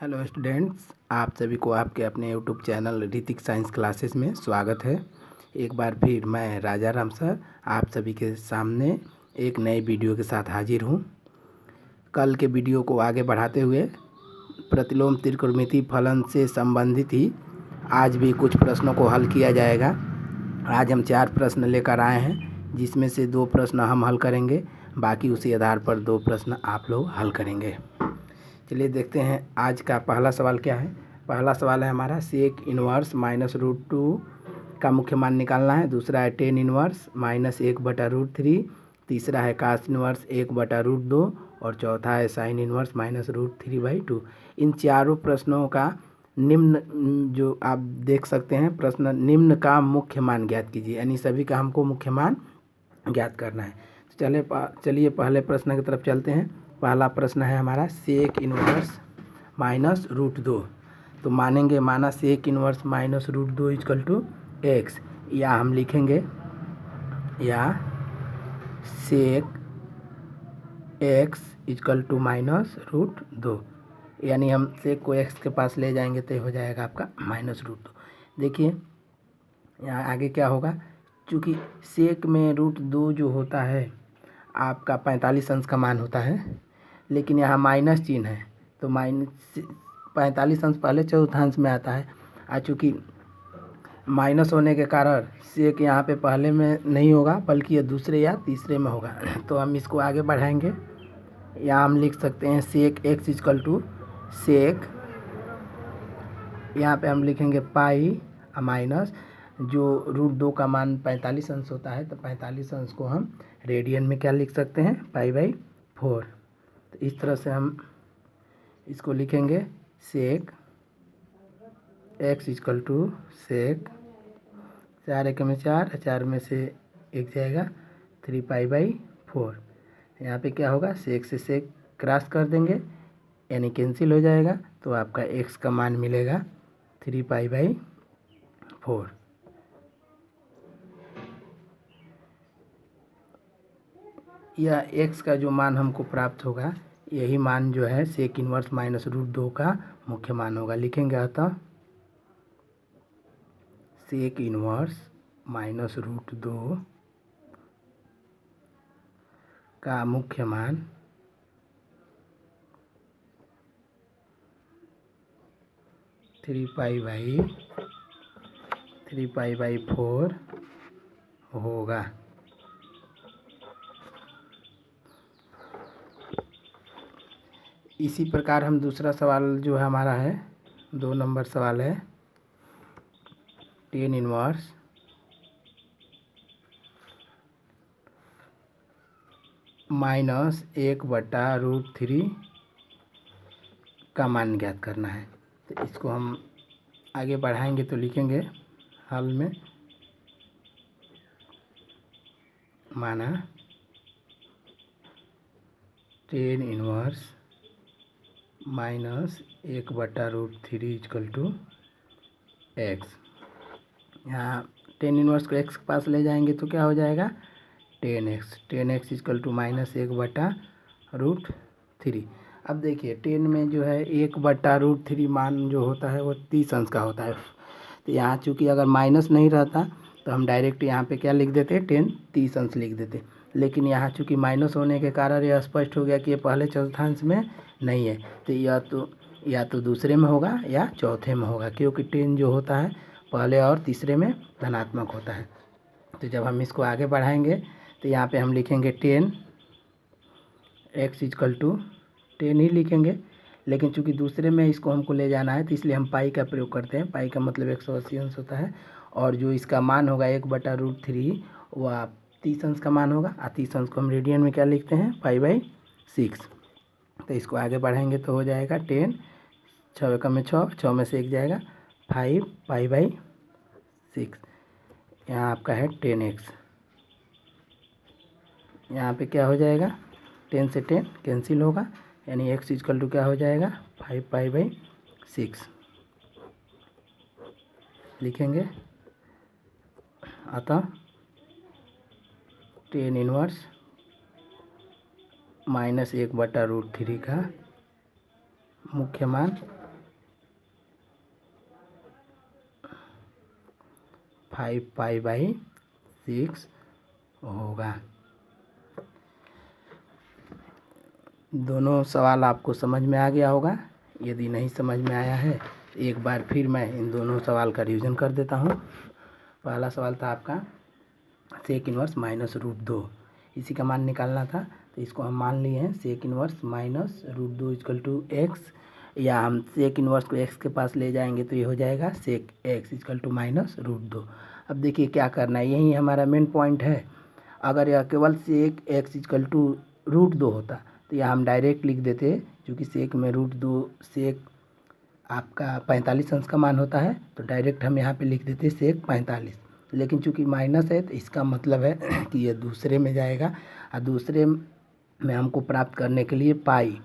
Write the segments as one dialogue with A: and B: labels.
A: Hello students, आप सभी को आपके अपने YouTube channel Hrithik science classes में स्वागत है। एक बार फिर मैं राजा राम सर आप सभी के सामने एक नए वीडियो के साथ हाजिर हूँ। कल के वीडियो को आगे बढ़ाते हुए प्रतिलोम त्रिकोणमिति फलन से संबंधित ही आज भी कुछ प्रश्नों को हल किया जाएगा। आज हम 4 प्रश्न लेकर आए हैं, जिसमें से 2 प्रश्न हम हल करेंगे, बाकी उसी आधार पर 2 प्रश्न आप लोग हल करेंगे। चलिए देखते हैं आज का पहला सवाल क्या है। पहला सवाल है हमारा सेक इनवर्स -√2 का मुख्य मान निकालना है। दूसरा है टेन इनवर्स -1/√3। तीसरा है कास इनवर्स 1/√2 और चौथा है साइन इनवर्स -√3/2। इन चारों प्रश्नों का निम्न जो आप देख सकते हैं प्रश्न, निम्न का मुख्य मान ज्ञात कीजिए, यानी सभी का हमको मुख्य मान ज्ञात करना है। चलिए पहले प्रश्न की तरफ चलते हैं। पहला प्रश्न है हमारा सेक इनवर्स -√2। तो माना सेक इनवर्स -√2 = x, या हम लिखेंगे या सेक x = -√2, यानी हम सेक को x के पास ले जाएंगे तो हो जाएगा आपका -√2। देखिए यहाँ आगे क्या होगा, चूँकि सेक में √2 जो होता है आपका 45 अंश का मान होता है, लेकिन यहाँ माइनस चिन्ह है तो -45 अंश पहले चतुर्थांश में आता है। चूँकि माइनस होने के कारण सेक यहाँ पे पहले में नहीं होगा, बल्कि ये दूसरे या तीसरे में होगा। तो हम इसको आगे बढ़ाएंगे। यहाँ हम लिख सकते हैं सेक x = सेक, यहाँ पे हम लिखेंगे पाई माइनस जो √2 का मान 45 अंश होता है, तो 45 अंश को हम रेडियन में क्या लिख सकते हैं, π/4। तो इस तरह से हम इसको लिखेंगे सेक x = सेक 4 × 4, 4 में से 1 जाएगा 3π/4। यहाँ पे क्या होगा, सेक से सेक क्रॉस कर देंगे यानी कैंसिल हो जाएगा, तो आपका x का मान मिलेगा 3π/4। यह x का जो मान हमको प्राप्त होगा, यही मान जो है सेक इनवर्स -√2 का मुख्य मान होगा। लिखेंगे अतः सेक इनवर्स -√2 का मुख्य मान 3π/4 होगा। इसी प्रकार हम दूसरा सवाल जो है हमारा है 2 नंबर सवाल है टेन इनवर्स -1/√3 का मान ज्ञात करना है। तो इसको हम आगे बढ़ाएंगे तो लिखेंगे हल में, माना टेन इनवर्स -1/√3 = x। यहाँ टेन इनवर्स को x के पास ले जाएंगे तो क्या हो जाएगा, 10x = -1/√3। अब देखिए 10 में जो है 1/√3 मान जो होता है वो 30 अंश का होता है। तो यहाँ चूँकि अगर माइनस नहीं रहता तो हम डायरेक्ट यहाँ पे क्या लिख देते, 30 अंश लिख देते। लेकिन यहाँ चूँकि माइनस होने के कारण यह स्पष्ट हो गया कि ये पहले चतुर्थांश में नहीं है, तो या तो दूसरे में होगा या चौथे में होगा, क्योंकि 10 जो होता है पहले और तीसरे में धनात्मक होता है। तो जब हम इसको आगे बढ़ाएंगे तो यहाँ पे हम लिखेंगे 10 x = 10 ही लिखेंगे, लेकिन चूँकि दूसरे में इसको हमको ले जाना है तो इसलिए हम पाई का प्रयोग करते हैं। पाई का मतलब 180 अंश होता है, और जो इसका मान होगा 1/√3 वह 30 अंश का मान होगा। 30 अंश को हम रेडियन में क्या लिखते हैं, π/6। तो इसको आगे बढ़ाएंगे तो हो जाएगा 10, 6 × 6, 6 में से 1 जाएगा 5 π/6। यहाँ आपका है 10x। यहाँ पे क्या हो जाएगा, 10 से 10 कैंसिल होगा, यानी x = क्या हो जाएगा, 5 π/6 लिखेंगे। अतः टेन इनवर्स -1/√3 का मुख्य मान 5π/6 होगा। दोनों सवाल आपको समझ में आ गया होगा। यदि नहीं समझ में आया है तो एक बार फिर मैं इन दोनों सवाल का रिवीजन कर देता हूँ। पहला सवाल था आपका सेक इन्वर्स -√2, इसी का मान निकालना था। तो इसको हम मान लिए हैं सेक इन्वर्स -√2 = x, या हम सेक इन्वर्स को x के पास ले जाएंगे तो ये हो जाएगा सेक x = -√2। अब देखिए क्या करना है, यही हमारा मेन पॉइंट है। अगर यह केवल सेक x = √2 होता तो यह हम डायरेक्ट लिख देते, क्योंकि सेक में √2 सेक आपका 45 अंश का मान होता है, तो डायरेक्ट हम यहाँ पे लिख देते सेक 45। लेकिन चूंकि माइनस है तो इसका मतलब है कि ये दूसरे में जाएगा, और दूसरे में हमको प्राप्त करने के लिए पाई,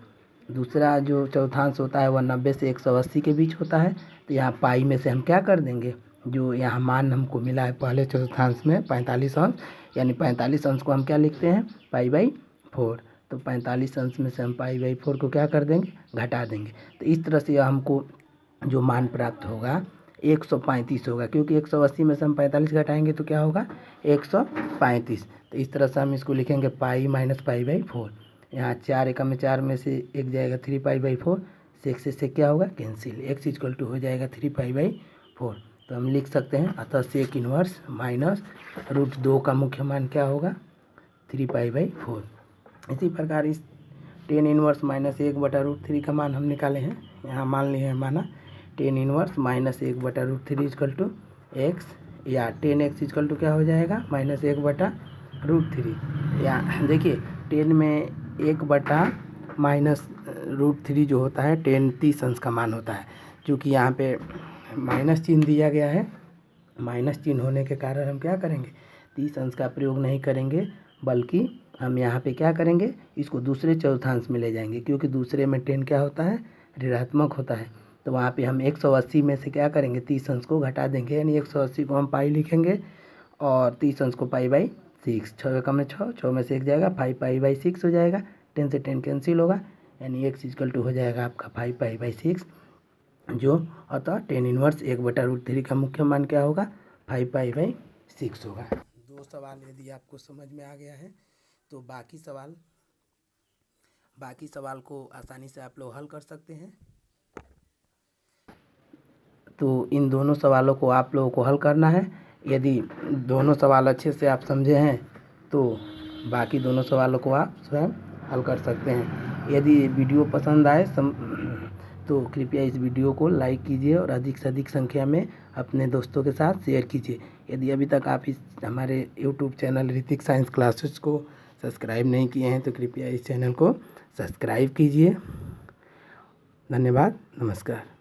A: दूसरा जो चौथांश होता है वह 90 से 180 के बीच होता है। तो यहाँ पाई में से हम क्या कर देंगे, जो यहाँ मान हमको मिला है पहले चौथांश में 45 अंश, यानी 45 अंश को हम क्या लिखते हैं π/4। तो 45 अंश में से हम π/4 को क्या कर देंगे, घटा देंगे। तो इस तरह से हम जो मान प्राप्त होगा 135 होगा, क्योंकि 180 में से हम 45 घटाएंगे तो क्या होगा 135। तो इस तरह से हम इसको लिखेंगे पाई - π/4। यहाँ 4 एकम में 4 में से एक जाएगा 3π/4, सेक से क्या होगा कैंसिल, x = हो जाएगा 3π/4। तो हम लिख सकते हैं, अतः सेक इन्वर्स -√2 का मुख्य मान क्या होगा 3π/4। इसी प्रकार इस टेन इन्वर्स -1/√3 का मान हम निकाले हैं। यहाँ मान लिए हैं माना टेन इन्वर्स -1/√3 = x, या 10x = क्या हो जाएगा -1/√3। या देखिए 10 में 1/√3 जो होता है 10 30 अंश का मान होता है। क्योंकि यहाँ पे माइनस चिन्ह दिया गया है, माइनस चिन्ह होने के कारण हम क्या करेंगे 30 अंश का प्रयोग नहीं करेंगे, बल्कि हम यहाँ पे क्या करेंगे, इसको दूसरे चौथांश में ले जाएंगे, क्योंकि दूसरे में 10 क्या होता है ऋणात्मक होता है। तो वहाँ पे हम 180 में से क्या करेंगे 30 अंश को घटा देंगे, यानी 180 को हम पाई लिखेंगे और 30 अंश को π/6। 6 एकम में 6, 6 में से एक जाएगा 5π/6 हो जाएगा, 10 से 10 कैंसिल होगा, यानी x = हो जाएगा आपका 5π/6, जो अतः टेन इन्वर्स 1/√3 का मुख्य मान क्या होगा 5π/6 होगा। दो सवाल यदि आपको समझ में आ गया है तो बाकी सवाल को आसानी से आप लोग हल कर सकते हैं। तो इन दोनों सवालों को आप लोगों को हल करना है। यदि दोनों सवाल अच्छे से आप समझे हैं तो बाकी दोनों सवालों को आप स्वयं हल कर सकते हैं। यदि वीडियो पसंद आए तो कृपया इस वीडियो को लाइक कीजिए और अधिक से अधिक संख्या में अपने दोस्तों के साथ शेयर कीजिए। यदि अभी तक आप हमारे YouTube channel Hrithik science classes को सब्सक्राइब नहीं किए हैं तो कृपया इस चैनल को सब्सक्राइब कीजिए। धन्यवाद, नमस्कार।